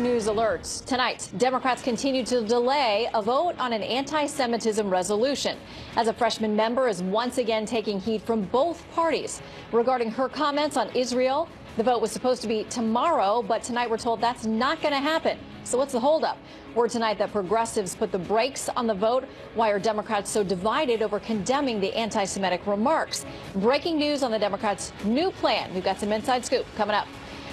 News alerts. Tonight, Democrats continue to delay a vote on an anti-Semitism resolution as a freshman member is once again taking heat from both parties regarding her comments on Israel. The vote was supposed to be tomorrow, but tonight we're told that's not going to happen. So what's the holdup? Word tonight that progressives put the brakes on the vote. Why are Democrats so divided over condemning the anti-Semitic remarks? Breaking news on the Democrats' new plan. We've got some inside scoop coming up.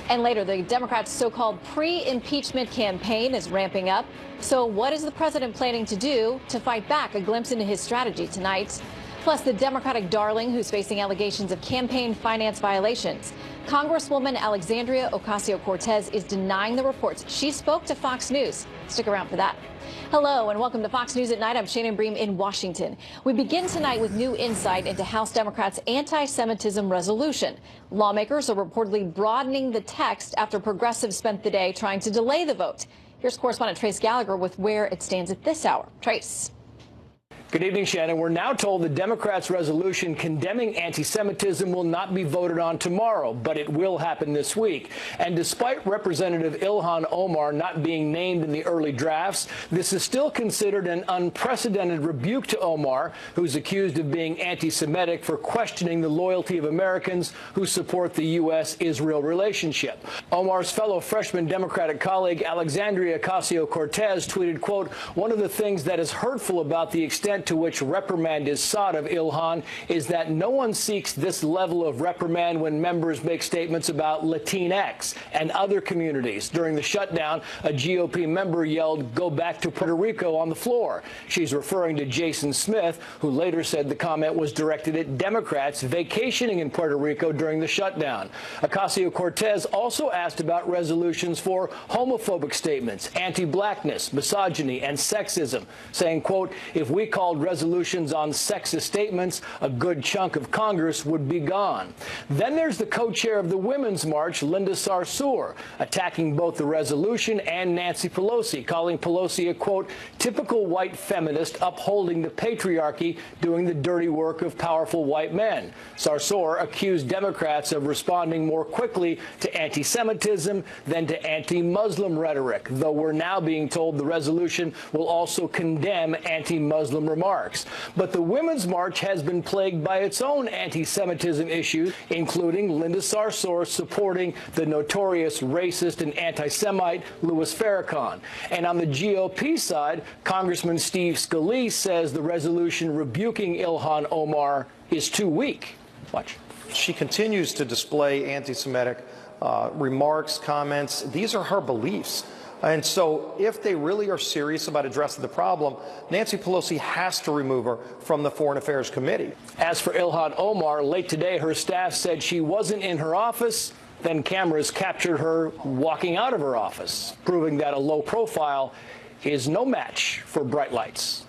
And later, the Democrats' so-called pre-impeachment campaign is ramping up. So what is the president planning to do to fight back? A glimpse into his strategy tonight. Plus, the Democratic darling who's facing allegations of campaign finance violations. Congresswoman Alexandria Ocasio-Cortez is denying the reports. She spoke to Fox News. Stick around for that. Hello and welcome to Fox News at Night. I'm Shannon Bream in Washington. We begin tonight with new insight into House Democrats' anti-Semitism resolution. Lawmakers are reportedly broadening the text after progressives spent the day trying to delay the vote. Here's correspondent Trace Gallagher with where it stands at this hour. Trace. Good evening, Shannon. We're now told the Democrats' resolution condemning anti-Semitism will not be voted on tomorrow, but it will happen this week. And despite Representative Ilhan Omar not being named in the early drafts, this is still considered an unprecedented rebuke to Omar, who's accused of being anti-Semitic for questioning the loyalty of Americans who support the U.S.-Israel relationship. Omar's fellow freshman Democratic colleague Alexandria Ocasio-Cortez tweeted, quote, "One of the things that is hurtful about the extent to which reprimand is sought of Ilhan is that no one seeks this level of reprimand when members make statements about Latinx and other communities. During the shutdown, a GOP member yelled, 'Go back to Puerto Rico' on the floor." She's referring to Jason Smith, who later said the comment was directed at Democrats vacationing in Puerto Rico during the shutdown. Ocasio-Cortez also asked about resolutions for homophobic statements, anti-blackness, misogyny, and sexism, saying, quote, "If we called resolutions on sexist statements, a good chunk of Congress would be gone." Then there's the co-chair of the Women's March, Linda Sarsour, attacking both the resolution and Nancy Pelosi, calling Pelosi a, quote, "typical white feminist upholding the patriarchy, doing the dirty work of powerful white men." Sarsour accused Democrats of responding more quickly to anti-Semitism than to anti-Muslim rhetoric, though we're now being told the resolution will also condemn anti-Muslim remarks. But the Women's March has been plagued by its own anti-Semitism issues, including Linda Sarsour supporting the notorious racist and anti-Semite Louis Farrakhan. And on the GOP side, Congressman Steve Scalise says the resolution rebuking Ilhan Omar is too weak. Watch. She continues to display anti-Semitic remarks, comments. These are her beliefs. And so if they really are serious about addressing the problem, Nancy Pelosi has to remove her from the Foreign Affairs Committee. As for Ilhan Omar, late today her staff said she wasn't in her office. Then cameras captured her walking out of her office, proving that a low profile is no match for bright lights.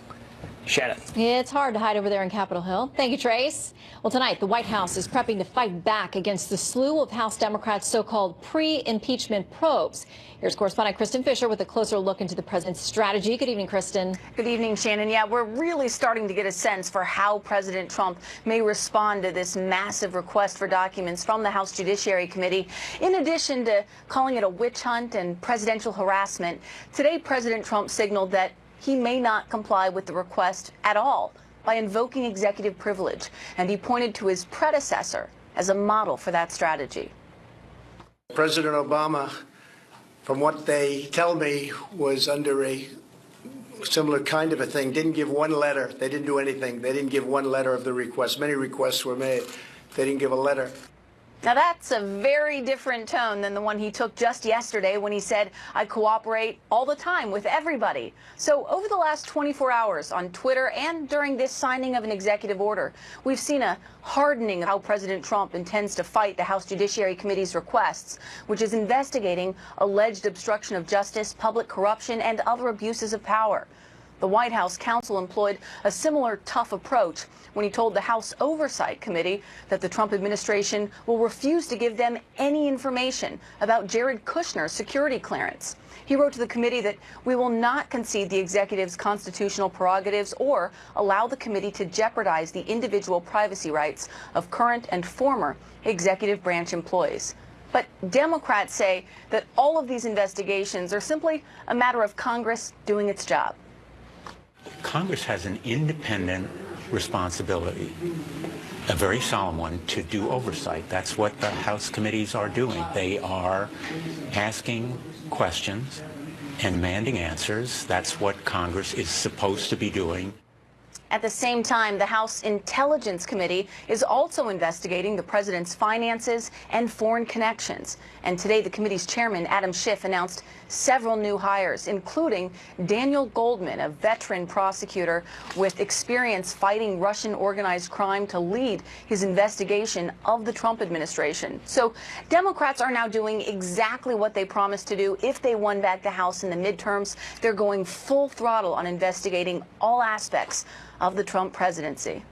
Shannon. It's hard to hide over there in Capitol Hill. Thank you, Trace. Well, tonight, the White House is prepping to fight back against the slew of House Democrats' so-called pre-impeachment probes. Here's correspondent Kristen Fisher with a closer look into the president's strategy. Good evening, Kristen. Good evening, Shannon. Yeah, we're really starting to get a sense for how President Trump may respond to this massive request for documents from the House Judiciary Committee. In addition to calling it a witch hunt and presidential harassment, today President Trump signaled that he may not comply with the request at all by invoking executive privilege, and he pointed to his predecessor as a model for that strategy. President Obama, from what they tell me, was under a similar kind of a thing, didn't give one letter. They didn't do anything. They didn't give one letter of the request. Many requests were made. They didn't give a letter. Now, that's a very different tone than the one he took just yesterday when he said, "I cooperate all the time with everybody." So over the last 24 hours on Twitter and during this signing of an executive order, we've seen a hardening of how President Trump intends to fight the House Judiciary Committee's requests, which is investigating alleged obstruction of justice, public corruption, and other abuses of power. The White House counsel employed a similar tough approach when he told the House Oversight Committee that the Trump administration will refuse to give them any information about Jared Kushner's security clearance. He wrote to the committee that we will not concede the executive's constitutional prerogatives or allow the committee to jeopardize the individual privacy rights of current and former executive branch employees. But Democrats say that all of these investigations are simply a matter of Congress doing its job. Congress has an independent responsibility, a very solemn one, to do oversight. That's what the House committees are doing. They are asking questions and demanding answers. That's what Congress is supposed to be doing. At the same time, the House Intelligence Committee is also investigating the president's finances and foreign connections. And today, the committee's chairman, Adam Schiff, announced several new hires, including Daniel Goldman, a veteran prosecutor with experience fighting Russian organized crime, to lead his investigation of the Trump administration. So Democrats are now doing exactly what they promised to do if they won back the House in the midterms. They're going full throttle on investigating all aspects of the Trump presidency.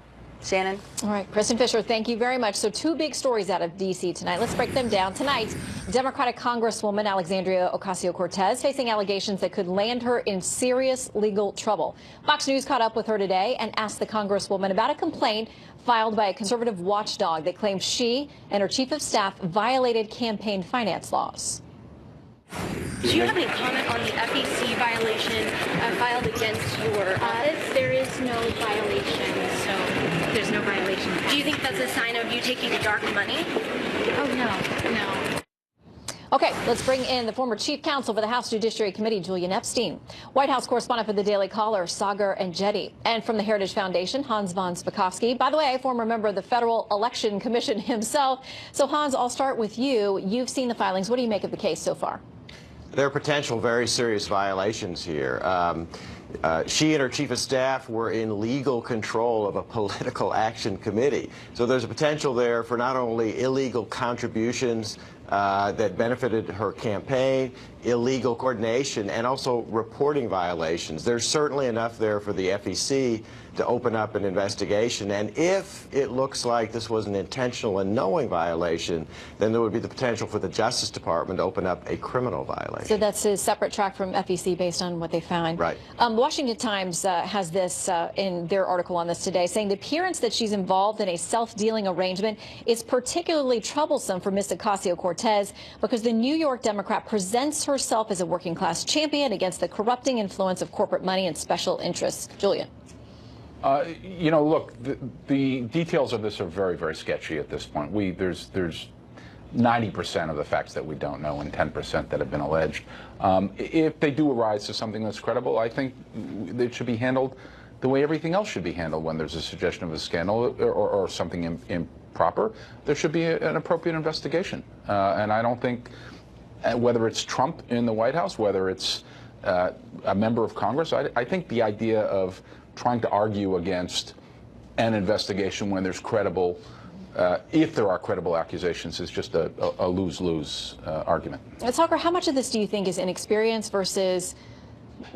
Shannon? All right, Kristen Fisher, thank you very much. So two big stories out of D.C. tonight. Let's break them down. Tonight, Democratic Congresswoman Alexandria Ocasio-Cortez facing allegations that could land her in serious legal trouble. Fox News caught up with her today and asked the Congresswoman about a complaint filed by a conservative watchdog that claims she and her chief of staff violated campaign finance laws. Do you have any comment on the FEC violation filed against your office? There is no violation, so there's no violation. Do you think that's a sign of you taking dark money? Oh, no. Okay, let's bring in the former chief counsel for the House Judiciary Committee, Julian Epstein, White House correspondent for the Daily Caller, Sagar Enjeti, and from the Heritage Foundation, Hans von Spakovsky. By the way, a former member of the Federal Election Commission himself. So, Hans, I'll start with you. You've seen the filings. What do you make of the case so far? There are potential very serious violations here. She and her chief of staff were in legal control of a political action committee. So there's a potential there for not only illegal contributions that benefited her campaign, illegal coordination, and also reporting violations. There's certainly enough there for the FEC to open up an investigation. And if it looks like this was an intentional and knowing violation, then there would be the potential for the Justice Department to open up a criminal violation. So that's a separate track from FEC based on what they found. Right. Washington Times has this in their article on this today, saying the appearance that she's involved in a self-dealing arrangement is particularly troublesome for Ms. Ocasio-Cortez because the New York Democrat presents herself as a working-class champion against the corrupting influence of corporate money and special interests. Julian. You know, look, the details of this are very, very sketchy at this point. There's 90% of the facts that we don't know and 10% that have been alleged. If they do arise to something that's credible, I think it should be handled the way everything else should be handled when there's a suggestion of a scandal or something improper. There should be an appropriate investigation. And I don't think, whether it's Trump in the White House, whether it's a member of Congress, I think the idea of trying to argue against an investigation when there's credible, if there are credible accusations, is just a lose-lose argument. Tucker, how much of this do you think is inexperience versus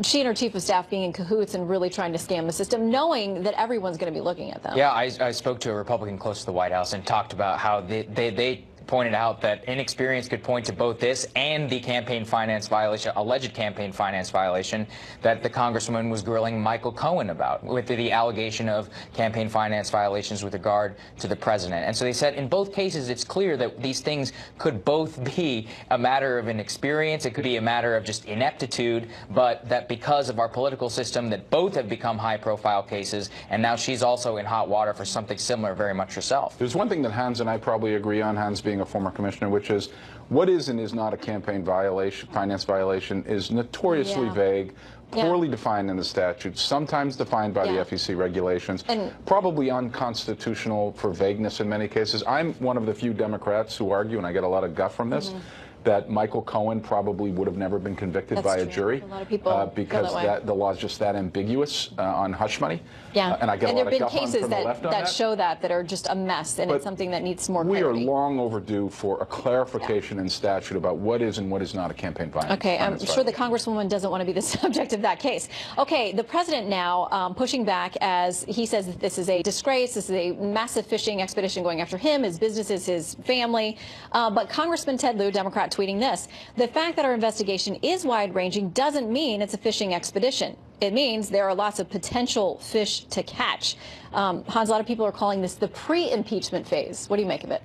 she and her chief of staff being in cahoots and really trying to scam the system, knowing that everyone's going to be looking at them? Yeah, I spoke to a Republican close to the White House and talked about how they pointed out that inexperience could point to both this and the campaign finance violation, alleged campaign finance violation that the Congresswoman was grilling Michael Cohen about, with the allegation of campaign finance violations with regard to the president. And so they said in both cases it's clear that these things could both be a matter of inexperience, it could be a matter of just ineptitude, but that because of our political system that both have become high-profile cases, and now she's also in hot water for something similar very much herself. There's one thing that Hans and I probably agree on, Hans being a former commissioner, which is what is and is not a campaign violation, finance violation, is notoriously vague, poorly defined in the statute, sometimes defined by the FEC regulations, and probably unconstitutional for vagueness in many cases. I'm one of the few Democrats who argue, and I get a lot of guff from this, that Michael Cohen probably would have never been convicted by a jury. A lot of people because the law is just that ambiguous on hush money. Yeah, and I get a lot of guff there have been cases from the left on that show that are just a mess, and it's something that needs more clarity. We are long overdue for a clarification in statute about what is and what is not a campaign finance. Okay, I'm sure the Congresswoman doesn't want to be the subject of that case. Okay, the president now pushing back as he says that this is a disgrace, this is a massive fishing expedition going after him, his businesses, his family. But Congressman Ted Lieu, Democrat, tweeting this: the fact that our investigation is wide-ranging doesn't mean it's a fishing expedition. It means there are lots of potential fish to catch. Hans, a lot of people are calling this the pre-impeachment phase. What do you make of it?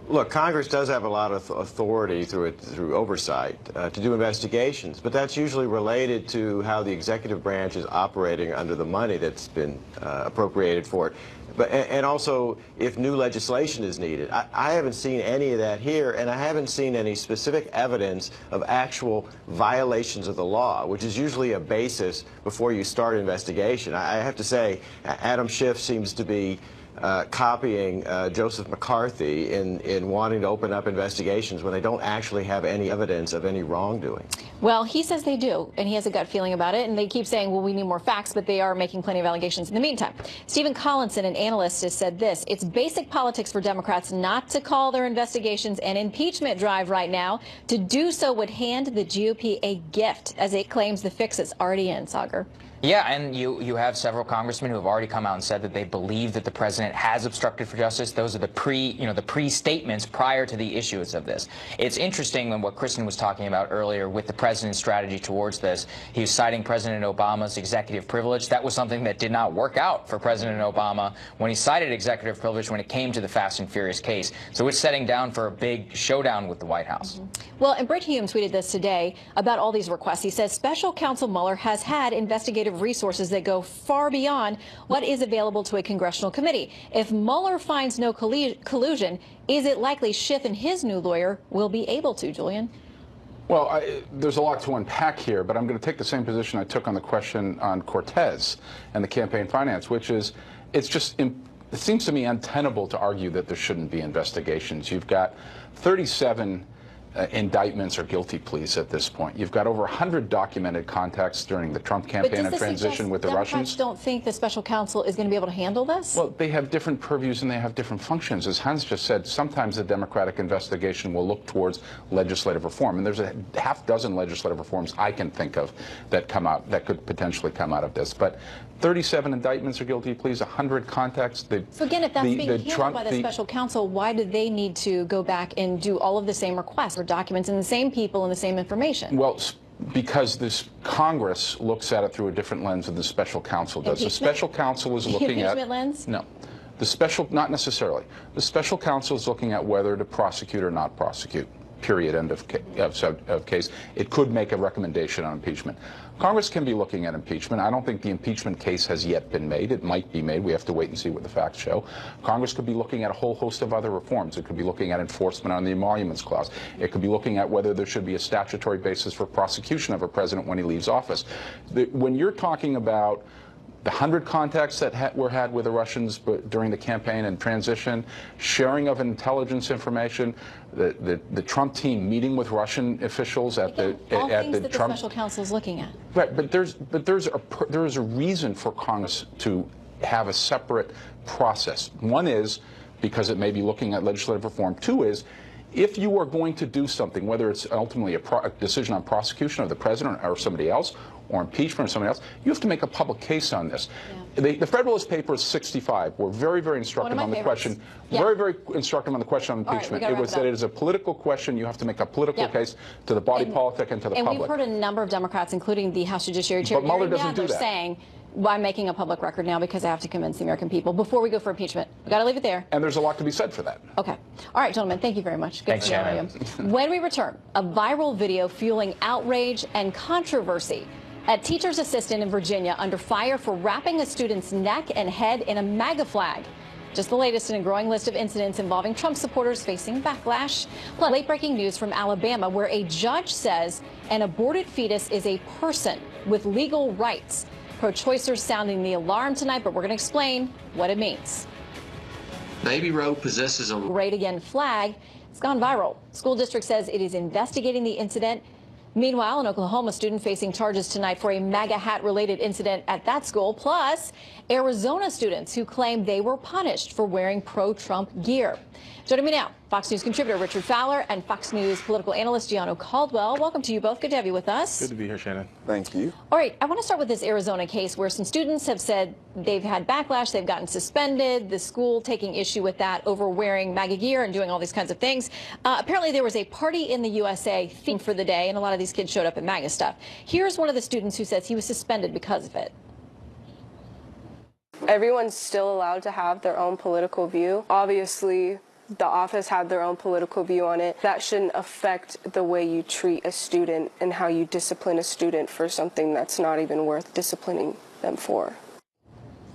Look, Congress does have a lot of authority through oversight to do investigations, but that's usually related to how the executive branch is operating under the money that's been appropriated for it. And also, if new legislation is needed. I haven't seen any of that here, and I haven't seen any specific evidence of actual violations of the law, which is usually a basis before you start an investigation. I have to say, Adam Schiff seems to be copying Joseph McCarthy in wanting to open up investigations when they don't actually have any evidence of any wrongdoing. Well, he says they do, and he has a gut feeling about it, and they keep saying, well, we need more facts, but they are making plenty of allegations in the meantime. Stephen Collinson, an analyst, has said this: it's basic politics for Democrats not to call their investigations an impeachment drive right now. To do so would hand the GOP a gift, as it claims the fix is already in, Sagar. Yeah, and you have several congressmen who have already come out and said that they believe that the president has obstructed for justice. Those are the pre-statements prior to the issuance of this. It's interesting when what Kristen was talking about earlier with the president's strategy towards this. He was citing President Obama's executive privilege. That was something that did not work out for President Obama when he cited executive privilege when it came to the Fast and Furious case. So it's setting down for a big showdown with the White House. Well, and Britt Hume tweeted this today about all these requests. He says Special Counsel Mueller has had investigative resources that go far beyond what is available to a congressional committee. If Mueller finds no collusion, is it likely Schiff and his new lawyer will be able to, Julian? Well, there's a lot to unpack here, but I'm going to take the same position I took on the question on Cortez and the campaign finance, which is it seems to me untenable to argue that there shouldn't be investigations. You've got 37 indictments or guilty pleas at this point. You've got over 100 documented contacts during the Trump campaign and transition with the Russians. Don't think the special counsel is going to be able to handle this? Well, they have different purviews and they have different functions. As Hans just said, sometimes the Democratic investigation will look towards legislative reform, and there's a half dozen legislative reforms I can think of that could potentially come out of this. But 37 indictments or guilty pleas, 100 contacts. So again, if that's being handled by the special counsel, why do they need to go back and do all of the same requests for documents and the same people and the same information? Well, because this Congress looks at it through a different lens than the special counsel does. The special counsel is looking at impeachment lens? No. Not necessarily. The special counsel is looking at whether to prosecute or not prosecute. Period. End of case. It could make a recommendation on impeachment. Congress can be looking at impeachment. I don't think the impeachment case has yet been made. It might be made. We have to wait and see what the facts show. Congress could be looking at a whole host of other reforms. It could be looking at enforcement on the emoluments clause. It could be looking at whether there should be a statutory basis for prosecution of a president when he leaves office. When you're talking about the 100 contacts that were had with the Russians during the campaign and transition, sharing of intelligence information, the Trump team meeting with Russian officials at the Trump special counsel is looking at. Right, but there's a reason for Congress to have a separate process. One is because it may be looking at legislative reform. Two is, if you are going to do something, whether it's ultimately a decision on prosecution of the president or somebody else, or impeachment or somebody else, you have to make a public case on this. Yeah. The Federalist Papers 65 were very, very instructive on the question. Yeah. Very, very instructive on the question on impeachment. It was that it is a political question. You have to make a political case to the body politic and to the public. And we've heard a number of Democrats, including the House Judiciary Chair, but Mueller doesn't do that. saying, well, I'm making a public record now because I have to convince the American people before we go for impeachment. We've got to leave it there. And there's a lot to be said for that. Okay. All right, gentlemen, thank you very much. Good Thanks, Shannon. When we return, a viral video fueling outrage and controversy. A teacher's assistant in Virginia under fire for wrapping a student's neck and head in a MAGA flag. Just the latest in a growing list of incidents involving Trump supporters facing backlash. Plus, late-breaking news from Alabama, where a judge says an aborted fetus is a person with legal rights. Pro-choicers sounding the alarm tonight, but we're going to explain what it means. Baby Roe possesses a Great Again flag. It's gone viral. School district says it is investigating the incident. Meanwhile, an Oklahoma student facing charges tonight for a MAGA hat-related incident at that school, plus Arizona students who claim they were punished for wearing pro-Trump gear. Joining me now, Fox News contributor Richard Fowler and Fox News political analyst Gianno Caldwell. Welcome to you both. Good to have you with us. Good to be here, Shannon. Thank you. All right, I want to start with this Arizona case where some students have said they've had backlash, they've gotten suspended, the school taking issue with that over wearing MAGA gear and doing all these kinds of things. Apparently there was a party in the USA theme for the day, and a lot of these kids showed up in MAGA stuff. Here's one of the students who says he was suspended because of it. Everyone's still allowed to have their own political view. Obviously, the office had their own political view on it. That shouldn't affect the way you treat a student and how you discipline a student for something that's not even worth disciplining them for.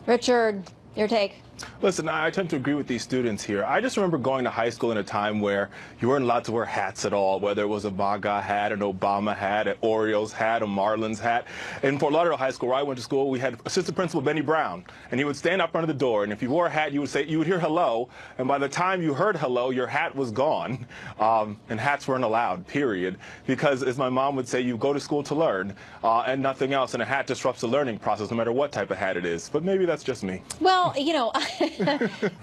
Richard, your take. Listen, I tend to agree with these students here. I just remember going to high school in a time where you weren't allowed to wear hats at all, whether it was a MAGA hat, an Obama hat, an Orioles hat, a Marlins hat. In Fort Lauderdale High School, where I went to school, we had Assistant Principal Benny Brown, and he would stand up front of the door, and if you wore a hat, you would hear hello, and by the time you heard hello, your hat was gone, and hats weren't allowed, period, because as my mom would say, you go to school to learn, and nothing else, and a hat disrupts the learning process, no matter what type of hat it is. But maybe that's just me. Well, you know,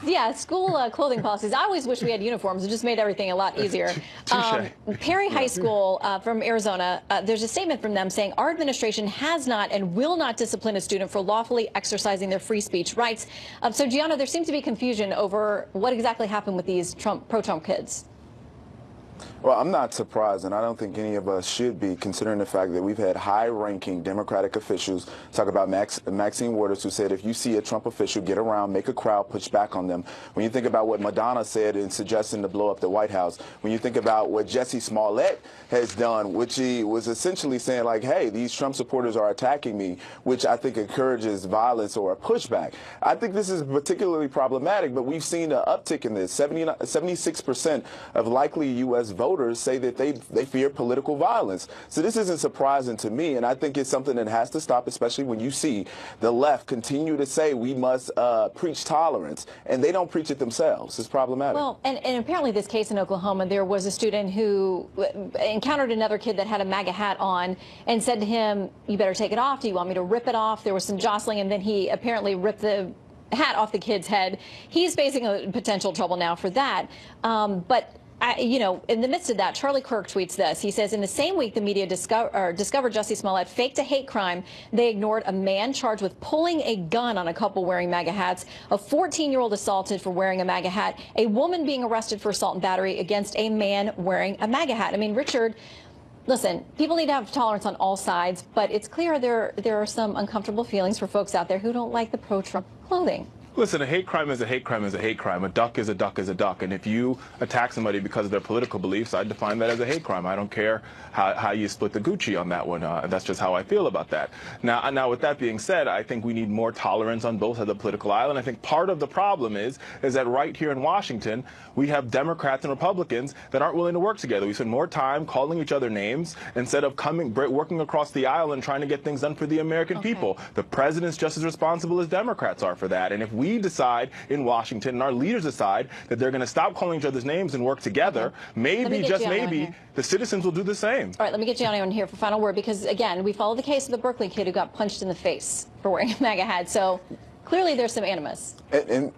yeah, school clothing policies. I always wish we had uniforms. It just made everything a lot easier. Perry High School from Arizona, there's a statement from them saying our administration has not and will not discipline a student for lawfully exercising their free speech rights. So, Gianna, there seems to be confusion over what exactly happened with these pro-Trump kids. Well, I'm not surprised, and I don't think any of us should be, considering the fact that we've had high-ranking Democratic officials talk about Maxine Waters, who said if you see a Trump official, get around, make a crowd, push back on them. When you think about what Madonna said in suggesting to blow up the White House, when you think about what Jussie Smollett has done, which he was essentially saying, like, hey, these Trump supporters are attacking me, which I think encourages violence or a pushback. I think this is particularly problematic, but we've seen an uptick in this. 76% of likely U.S. voters say that they fear political violence. So this isn't surprising to me, and I think it's something that has to stop, especially when you see the left continue to say we must preach tolerance, and they don't preach it themselves. It's problematic. Well, and apparently this case in Oklahoma, there was a student who encountered another kid that had a MAGA hat on and said to him, you better take it off. Do you want me to rip it off? There was some jostling, and then he apparently ripped the hat off the kid's head. He's facing a potential trouble now for that. You know, in the midst of that, Charlie Kirk tweets this. He says, in the same week the media discovered Jussie Smollett faked a hate crime, they ignored a man charged with pulling a gun on a couple wearing MAGA hats, a 14-year-old assaulted for wearing a MAGA hat, a woman being arrested for assault and battery against a man wearing a MAGA hat. I mean, Richard, listen, people need to have tolerance on all sides, but it's clear there are some uncomfortable feelings for folks out there who don't like the pro-Trump clothing. Listen, a hate crime is a hate crime is a hate crime. A duck is a duck is a duck. And if you attack somebody because of their political beliefs, I define that as a hate crime. I don't care how you split the Gucci on that one. That's just how I feel about that. Now, with that being said, I think we need more tolerance on both sides of the political aisle. And I think part of the problem is that right here in Washington, we have Democrats and Republicans that aren't willing to work together. We spend more time calling each other names instead of working across the aisle and trying to get things done for the American people. The president's just as responsible as Democrats are for that. And if we decide in Washington and our leaders decide that they're going to stop calling each other's names and work together, maybe, just maybe, the citizens will do the same. All right, let me get Gianni on here for final word, because, again, we follow the case of the Berkeley kid who got punched in the face for wearing a MAGA hat. So clearly there's some animus. And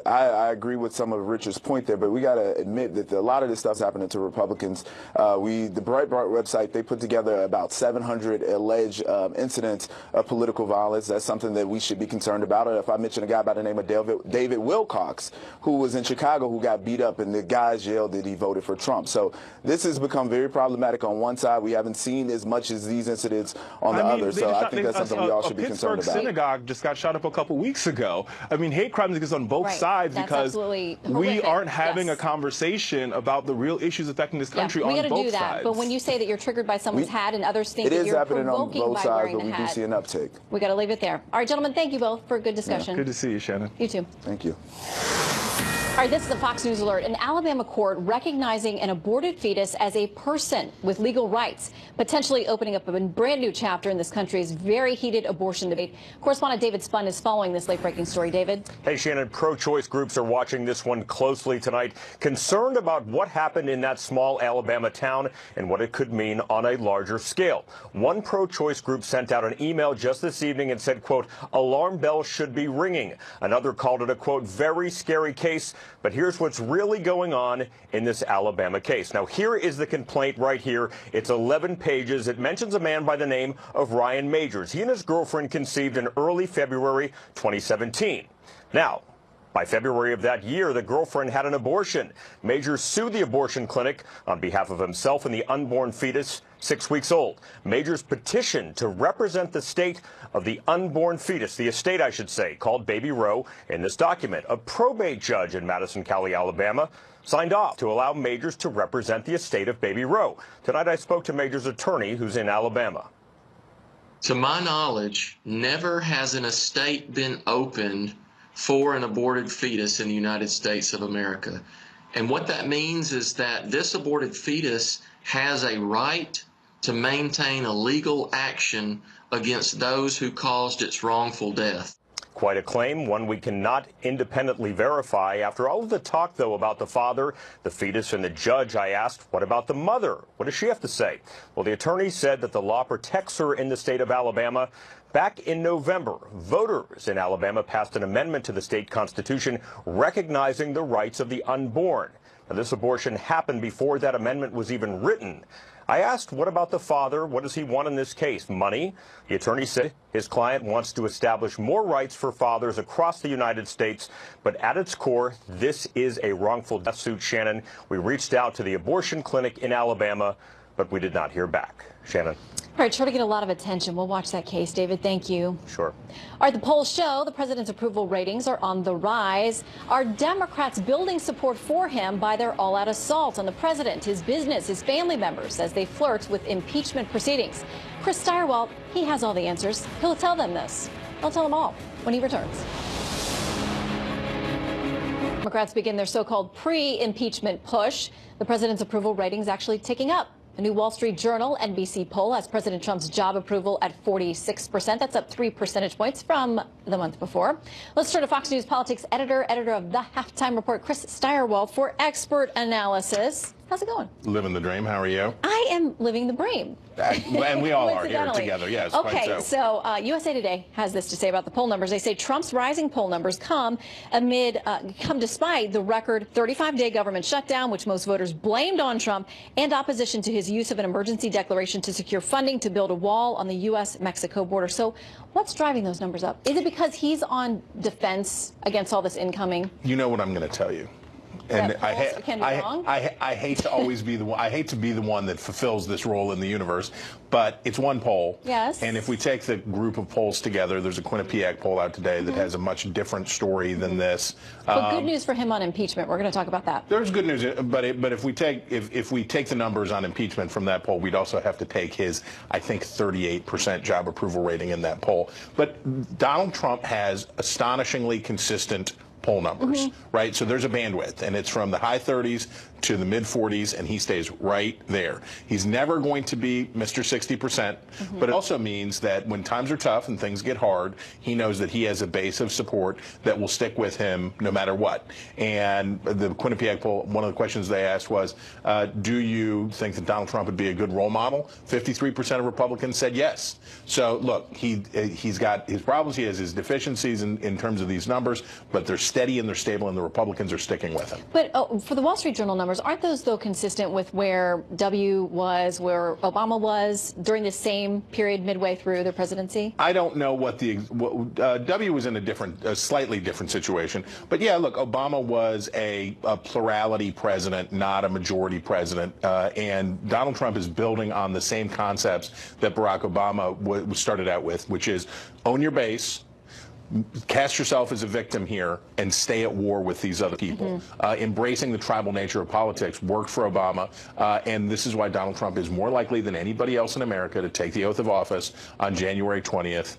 I agree with some of Richard's point there, but we got to admit that a lot of this stuff's happening to Republicans. The Breitbart website, they put together about 700 alleged incidents of political violence. That's something that we should be concerned about. If I mention a guy by the name of David Wilcox, who was in Chicago, who got beat up, and the guys yelled that he voted for Trump. So this has become very problematic on one side. We haven't seen as much as these incidents on the other. So I think that's something we all should be concerned about. A Pittsburgh synagogue just got shot up a couple weeks ago. I mean, hate crimes exist on both sides because we aren't having a conversation about the real issues affecting this country on both sides. We got to do that. But when you say that you're triggered by someone's hat and others think that you're provoking by wearing the hat, we do see an uptick. We got to leave it there. All right, gentlemen, thank you both for a good discussion. Good to see you, Shannon. You too. Thank you. All right, this is a Fox News alert. An Alabama court recognizing an aborted fetus as a person with legal rights, potentially opening up a brand new chapter in this country's very heated abortion debate. Correspondent David Spun is following this late-breaking story. David? Hey, Shannon, pro-choice groups are watching this one closely tonight, concerned about what happened in that small Alabama town and what it could mean on a larger scale. One pro-choice group sent out an email just this evening and said, quote, alarm bells should be ringing. Another called it a, quote, very scary case. But here's what's really going on in this Alabama case. Now, here is the complaint right here. It's 11 pages. It mentions a man by the name of Ryan Majors. He and his girlfriend conceived in early February 2017. Now, by February of that year, the girlfriend had an abortion. Majors sued the abortion clinic on behalf of himself and the unborn fetus 6 weeks old. Majors petitioned to represent the state of the unborn fetus, the estate, I should say, called Baby Roe. In this document, a probate judge in Madison County, Alabama, signed off to allow Majors to represent the estate of Baby Roe. Tonight, I spoke to Majors' attorney, who's in Alabama. To my knowledge, never has an estate been opened for an aborted fetus in the United States of America. And what that means is that this aborted fetus has a right to maintain a legal action against those who caused its wrongful death. Quite a claim, one we cannot independently verify. After all of the talk, though, about the father, the fetus, and the judge, I asked, what about the mother? What does she have to say? Well, the attorney said that the law protects her in the state of Alabama. Back in November, voters in Alabama passed an amendment to the state constitution recognizing the rights of the unborn. Now, this abortion happened before that amendment was even written. I asked, what about the father? What does he want in this case? Money? The attorney said his client wants to establish more rights for fathers across the United States. But at its core, this is a wrongful death suit, Shannon. We reached out to the abortion clinic in Alabama, but we did not hear back. Shannon. All right, sure to get a lot of attention. We'll watch that case, David. Thank you. Sure. All right, the polls show the president's approval ratings are on the rise. Are Democrats building support for him by their all-out assault on the president, his business, his family members as they flirt with impeachment proceedings? Chris Stirewalt, he has all the answers. He'll tell them this. He'll tell them all when he returns. Democrats begin their so-called pre-impeachment push. The president's approval ratings actually ticking up. A new Wall Street Journal NBC poll has President Trump's job approval at 46%. That's up 3 percentage points from the month before. Let's turn to Fox News politics editor of the Halftime Report, Chris Stirewalt, for expert analysis. How's it going? Living the dream. How are you? I am living the dream. And we all are here together, yes. Okay, so USA Today has this to say about the poll numbers. They say Trump's rising poll numbers come despite the record 35-day government shutdown, which most voters blamed on Trump, and opposition to his use of an emergency declaration to secure funding to build a wall on the U.S.-Mexico border. So what's driving those numbers up? Is it because he's on defense against all this incoming? You know what I'm going to tell you. And I hate to always be the one. I hate to be the one that fulfills this role in the universe, but it's one poll. Yes. And if we take the group of polls together, there's a Quinnipiac poll out today that has a much different story than this. But good news for him on impeachment. We're going to talk about that. There's good news, but if we take the numbers on impeachment from that poll, we'd also have to take his, I think, 38% job approval rating in that poll. But Donald Trump has astonishingly consistent poll numbers, right? So there's a bandwidth, and it's from the high 30s to the mid 40s, and he stays right there. He's never going to be Mr. 60%, but it also means that when times are tough and things get hard, he knows that he has a base of support that will stick with him no matter what. And the Quinnipiac poll, one of the questions they asked was, do you think that Donald Trump would be a good role model? 53% of Republicans said yes. So look, he's got his problems, he has his deficiencies in terms of these numbers, but they're steady and they're stable, and the Republicans are sticking with him. But for the Wall Street Journal numbers, aren't those, though, consistent with where W was, where Obama was during the same period midway through their presidency? I don't know what W was in a slightly different situation. But yeah, look, Obama was a plurality president, not a majority president. And Donald Trump is building on the same concepts that Barack Obama started out with, which is own your base, cast yourself as a victim here, and stay at war with these other people. Embracing the tribal nature of politics worked for Obama, and this is why Donald Trump is more likely than anybody else in America to take the oath of office on January 20th,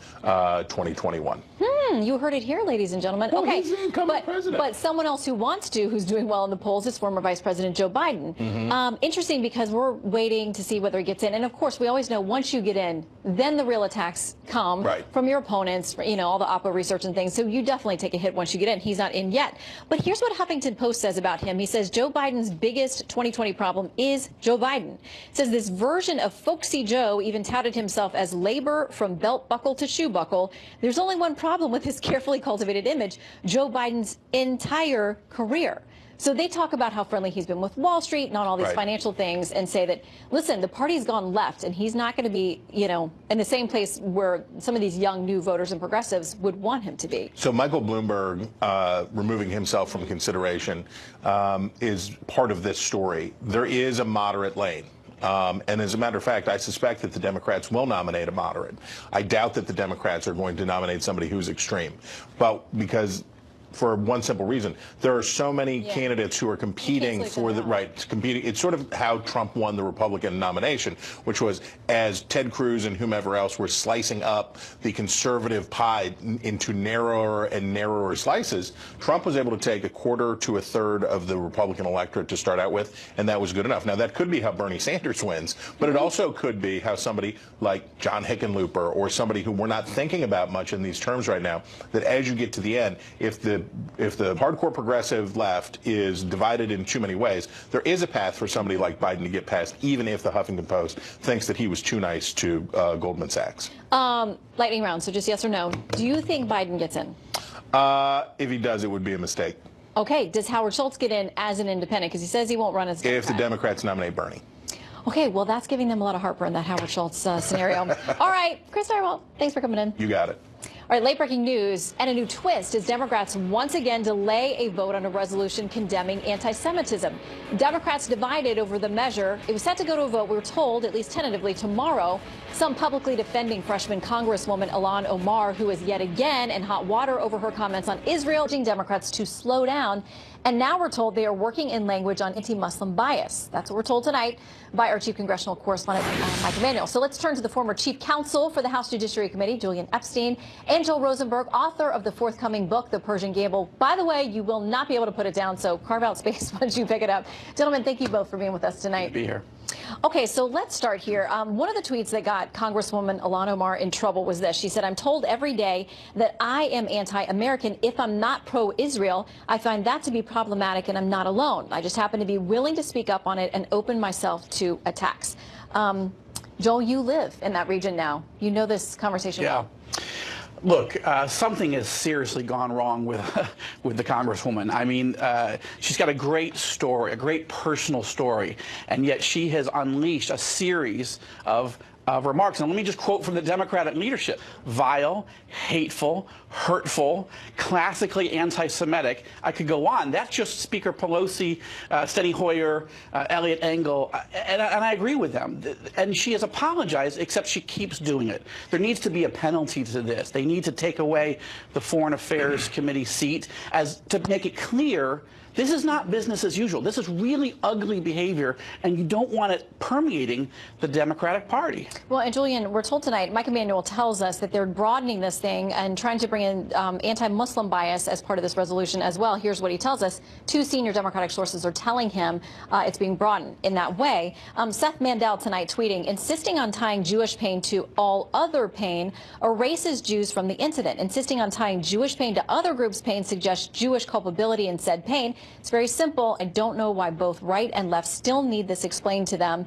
2021. You heard it here, ladies and gentlemen. Well, okay, he's the incoming president. But someone else who wants to, who's doing well in the polls, is former Vice President Joe Biden. Interesting, because we're waiting to see whether he gets in. And of course, we always know once you get in, then the real attacks come from your opponents, you know, all the Oppo research and things. So you definitely take a hit once you get in. He's not in yet. But here's what Huffington Post says about him. He says Joe Biden's biggest 2020 problem is Joe Biden. It says this version of folksy Joe even touted himself as labor from belt buckle to shoe buckle. There's only one problem with his carefully cultivated image: Joe Biden's entire career. So they talk about how friendly he's been with Wall Street and on all these financial things, and say that, listen, the party's gone left, and he's not going to be, you know, in the same place where some of these young new voters and progressives would want him to be. So Michael Bloomberg removing himself from consideration is part of this story. There is a moderate lane. And as a matter of fact, I suspect that the Democrats will nominate a moderate. I doubt that the Democrats are going to nominate somebody who's extreme. But because for one simple reason, there are so many candidates who are competing for the competing. It's sort of how Trump won the Republican nomination, which was as Ted Cruz and whomever else were slicing up the conservative pie into narrower and narrower slices, Trump was able to take a quarter to a third of the Republican electorate to start out with, and that was good enough. Now, that could be how Bernie Sanders wins, but it also could be how somebody like John Hickenlooper or somebody who we're not thinking about much in these terms right now, that as you get to the end, if the hardcore progressive left is divided in too many ways, there is a path for somebody like Biden to get past, even if the Huffington Post thinks that he was too nice to Goldman Sachs. Lightning round, so just yes or no. Do you think Biden gets in? If he does, it would be a mistake. Okay, does Howard Schultz get in as an independent? Because he says he won't run as a Democrat. If the Democrats nominate Bernie. Okay, well, that's giving them a lot of heartburn, that Howard Schultz scenario. All right, Chris Firewall, thanks for coming in. You got it. All right, late-breaking news and a new twist as Democrats once again delay a vote on a resolution condemning anti-Semitism. Democrats divided over the measure. It was set to go to a vote, we were told, at least tentatively, tomorrow. Some publicly defending freshman Congresswoman Ilhan Omar, who is yet again in hot water over her comments on Israel, urging Democrats to slow down. And now we're told they are working in language on anti-Muslim bias. That's what we're told tonight by our chief congressional correspondent, Mike Emanuel. So let's turn to the former chief counsel for the House Judiciary Committee, Julian Epstein, and Joel Rosenberg, author of the forthcoming book, The Persian Gamble. By the way, you will not be able to put it down, so carve out space once you pick it up. Gentlemen, thank you both for being with us tonight. Good to be here. Okay, so let's start here. One of the tweets that got Congresswoman Ilhan Omar in trouble was this. She said, "I'm told every day that I am anti-American if I'm not pro-Israel. I find that to be problematic, and I'm not alone. I just happen to be willing to speak up on it and open myself to attacks." Joel, you live in that region now. You know this conversation well. Look, something has seriously gone wrong with the Congresswoman. I mean, she's got a great story, a great personal story, and yet she has unleashed a series of remarks. And let me just quote from the Democratic leadership: vile, hateful, hurtful, classically anti-Semitic. I could go on. That's just Speaker Pelosi, Steny Hoyer, Eliot Engel, and I agree with them. And she has apologized, except she keeps doing it. There needs to be a penalty to this. They need to take away the Foreign Affairs Committee seat to make it clear this is not business as usual. This is really ugly behavior, and you don't want it permeating the Democratic Party. Well, and Julian, we're told tonight, Mike Emanuel tells us that they're broadening this thing and trying to bring in anti-Muslim bias as part of this resolution as well. Here's what he tells us. 2 senior Democratic sources are telling him it's being broadened in that way. Seth Mandel tonight tweeting, "Insisting on tying Jewish pain to all other pain erases Jews from the incident. Insisting on tying Jewish pain to other groups' pain suggests Jewish culpability in said pain. It's very simple. I don't know why both right and left still need this explained to them."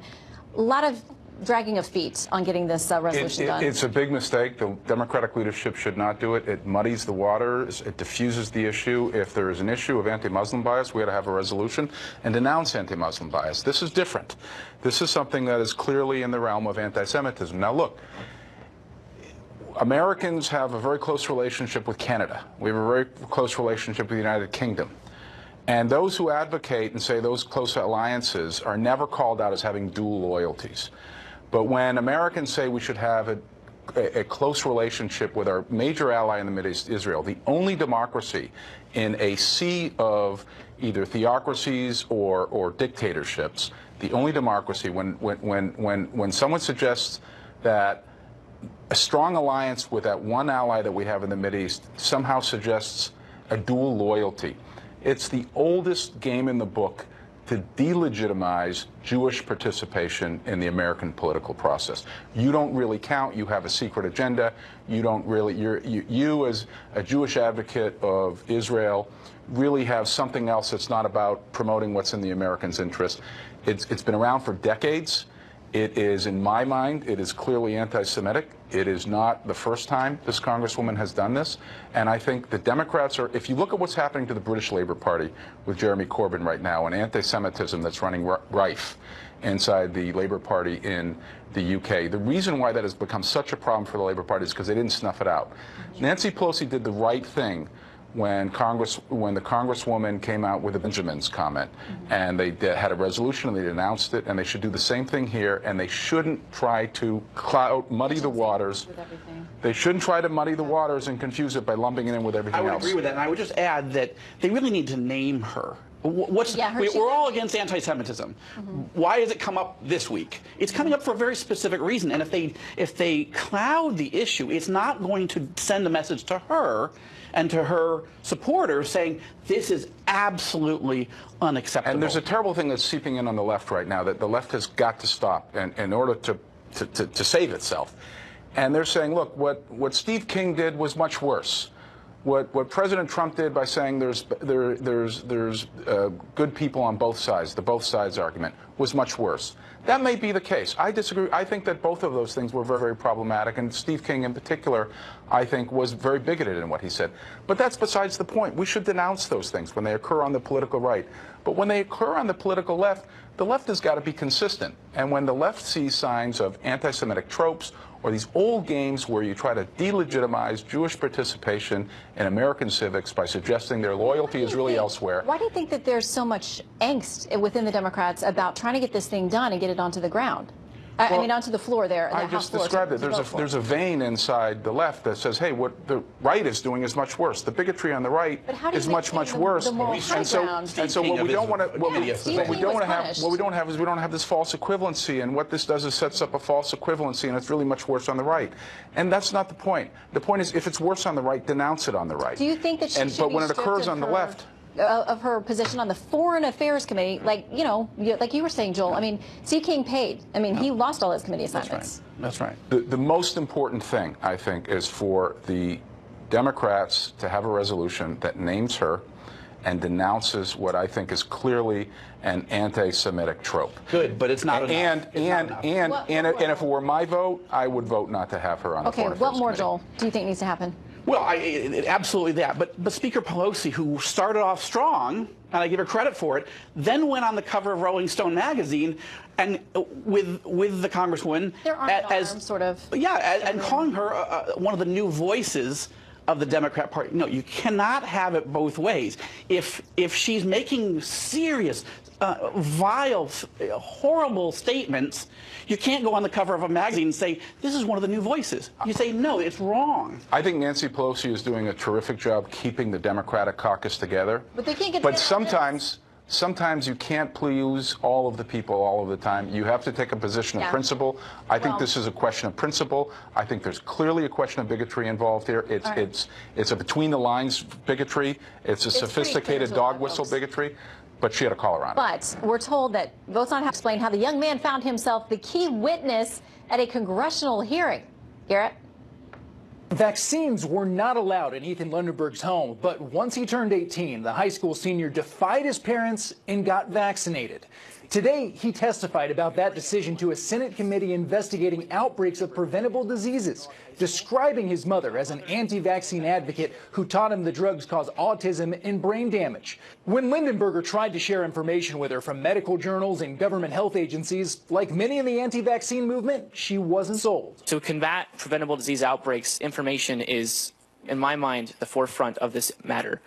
A lot of dragging of feet on getting this resolution done. It's a big mistake. The Democratic leadership should not do it. It muddies the waters. It diffuses the issue. If there is an issue of anti-Muslim bias, we ought to have a resolution and denounce anti-Muslim bias. This is different. This is something that is clearly in the realm of anti-Semitism. Now, look, Americans have a very close relationship with Canada. We have a very close relationship with the United Kingdom. And those who advocate and say those close alliances are never called out as having dual loyalties. But when Americans say we should have a close relationship with our major ally in the Middle East, Israel, the only democracy in a sea of either theocracies or dictatorships, the only democracy, when someone suggests that a strong alliance with that one ally that we have in the Middle East somehow suggests a dual loyalty, it's the oldest game in the book to delegitimize Jewish participation in the American political process. You don't really count. You have a secret agenda. You don't really, you as a Jewish advocate of Israel really have something else that's not about promoting what's in the Americans' interest. It's been around for decades. It is, in my mind, it is clearly anti-Semitic. It is not the first time this Congresswoman has done this. And I think the Democrats are, if you look at what's happening to the British Labour Party with Jeremy Corbyn right now, and anti-Semitism that's running rife inside the Labour Party in the UK, the reason why that has become such a problem for the Labour Party is because they didn't snuff it out. Nancy Pelosi did the right thing when the Congresswoman came out with a Benjamin's comment, and they had a resolution and they denounced it, and they should do the same thing here, and they shouldn't try to muddy the waters. They shouldn't try to muddy the waters and confuse it by lumping it in with everything else. I would agree with that, and I would just add that they really need to name her. We're all against anti-Semitism. Why has it come up this week? It's coming up for a very specific reason, and if they cloud the issue, it's not going to send a message to her and to her supporters saying this is absolutely unacceptable. And there's a terrible thing that's seeping in on the left right now that the left has got to stop in order to save itself. And they're saying, look, what Steve King did was much worse. What President Trump did by saying there's good people on both sides, the both sides argument, was much worse. That may be the case. I disagree. I think that both of those things were very, very problematic, and Steve King in particular, I think, was very bigoted in what he said. But that's besides the point. We should denounce those things when they occur on the political right. But when they occur on the political left, the left has got to be consistent. And when the left sees signs of anti-Semitic tropes or these old games where you try to delegitimize Jewish participation in American civics by suggesting their loyalty is really elsewhere. Why do you think that there's so much angst within the Democrats about trying to get this thing done and get it onto the ground? I mean, onto the floor there. I just described it. There's a vein inside the left that says, hey, what the right is doing is much worse. The bigotry on the right is much, much worse. And so what we don't want to, what we don't have is we don't have this false equivalency. And what this does is sets up a false equivalency, and it's really much worse on the right. And that's not the point. The point is, if it's worse on the right, denounce it on the right. Do you think that she should but be when it stripped occurs of on the left, of her position on the Foreign Affairs Committee, like you were saying, Joel? I mean, Steve King paid. I mean, he lost all his committee assignments. That's right. The most important thing, I think, is for the Democrats to have a resolution that names her and denounces what I think is clearly an anti-Semitic trope. Good, but it's not enough. And if it were my vote, I would vote not to have her on the Foreign Affairs Committee. What more, Committee. Joel, do you think needs to happen? Well, absolutely that. But Speaker Pelosi, who started off strong, and I give her credit for it, then went on the cover of Rolling Stone magazine and with the Congresswoman as sort of. Yeah, and calling her one of the new voices of the Democrat Party. No, you cannot have it both ways. If she's making serious, vile, horrible statements, you can't go on the cover of a magazine and say, this is one of the new voices. You say, no, it's wrong. I think Nancy Pelosi is doing a terrific job keeping the Democratic caucus together. But they can't get But sometimes you can't please all of the people all of the time. You have to take a position of principle. I think this is a question of principle. I think there's clearly a question of bigotry involved here. It's a between-the-lines bigotry. It's a sophisticated dog whistle bigotry. But she had a caller on it. But we're told that Votes on How explain how the young man found himself the key witness at a congressional hearing. Garrett? Vaccines were not allowed in Ethan Lundenberg's home, but once he turned 18, the high school senior defied his parents and got vaccinated. Today, he testified about that decision to a Senate committee investigating outbreaks of preventable diseases, describing his mother as an anti-vaccine advocate who taught him the drugs cause autism and brain damage. When Lindenberger tried to share information with her from medical journals and government health agencies, like many in the anti-vaccine movement, she wasn't sold. To combat preventable disease outbreaks, information is, in my mind, the forefront of this matter.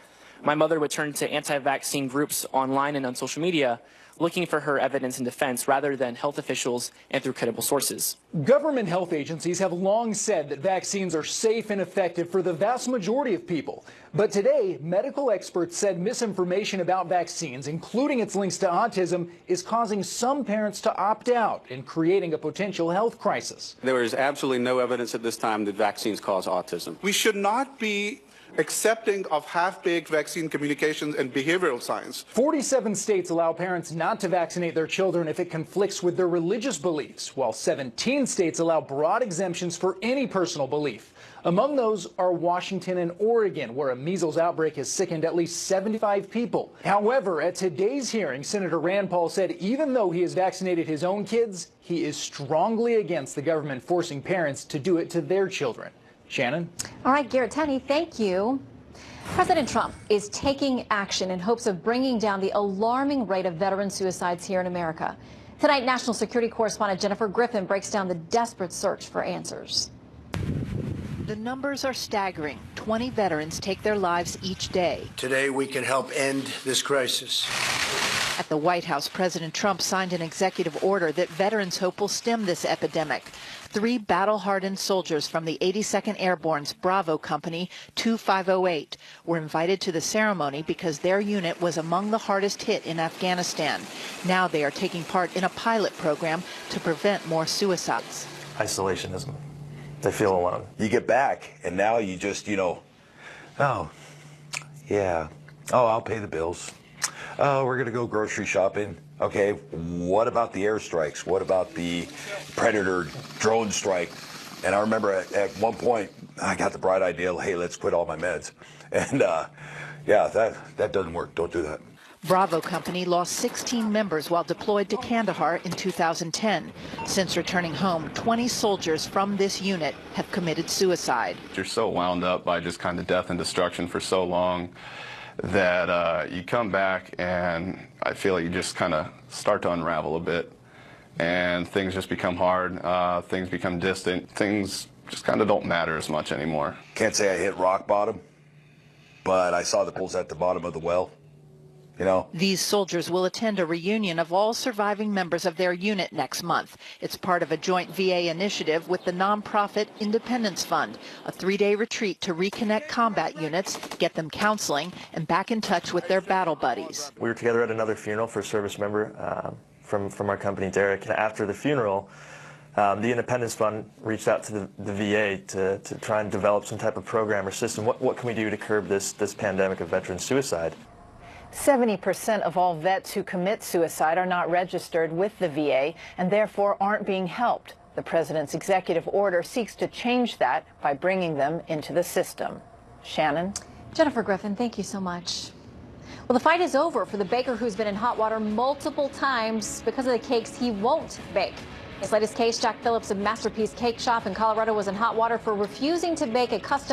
My mother would turn to anti-vaccine groups online and on social media, looking for her evidence in defense rather than health officials and through credible sources. Government health agencies have long said that vaccines are safe and effective for the vast majority of people. But today, medical experts said misinformation about vaccines, including its links to autism, is causing some parents to opt out and creating a potential health crisis. There is absolutely no evidence at this time that vaccines cause autism. We should not be accepting of half-baked vaccine communications and behavioral science. 47 states allow parents not to vaccinate their children if it conflicts with their religious beliefs, while 17 states allow broad exemptions for any personal belief. Among those are Washington and Oregon, where a measles outbreak has sickened at least 75 people. However, at today's hearing, Senator Rand Paul said even though he has vaccinated his own kids, he is strongly against the government forcing parents to do it to their children. Shannon? All right, Garrett Tenney, thank you. President Trump is taking action in hopes of bringing down the alarming rate of veteran suicides here in America. Tonight, national security correspondent Jennifer Griffin breaks down the desperate search for answers. The numbers are staggering. 20 veterans take their lives each day. Today we can help end this crisis. At the White House, President Trump signed an executive order that veterans hope will stem this epidemic. 3 battle-hardened soldiers from the 82nd Airborne's Bravo Company 2508 were invited to the ceremony because their unit was among the hardest hit in Afghanistan. Now they are taking part in a pilot program to prevent more suicides. Isolationism. They feel alone. You get back, and now you just, oh, yeah, oh, I'll pay the bills. Oh, we're going to go grocery shopping. Okay, what about the airstrikes? What about the Predator drone strike? And I remember at one point, I got the bright idea, hey, let's quit all my meds. And yeah, that doesn't work. Don't do that. Bravo Company lost 16 members while deployed to Kandahar in 2010. Since returning home, 20 soldiers from this unit have committed suicide. You're so wound up by just kind of death and destruction for so long that you come back and I feel like you just kind of start to unravel a bit and things just become hard, things become distant, things just kind of don't matter as much anymore. Can't say I hit rock bottom, but I saw the pools at the bottom of the well. These soldiers will attend a reunion of all surviving members of their unit next month. It's part of a joint VA initiative with the nonprofit Independence Fund, a 3-day retreat to reconnect combat units, get them counseling, and back in touch with their battle buddies. We were together at another funeral for a service member from our company, Derek, and after the funeral, the Independence Fund reached out to the VA to try and develop some type of program or system. What can we do to curb this pandemic of veteran suicide? 70% of all vets who commit suicide are not registered with the VA and therefore aren't being helped. The president's executive order seeks to change that by bringing them into the system. Shannon? Jennifer Griffin, thank you so much. Well, the fight is over for the baker who's been in hot water multiple times because of the cakes he won't bake. His latest case, Jack Phillips of Masterpiece Cake Shop in Colorado, was in hot water for refusing to bake a custom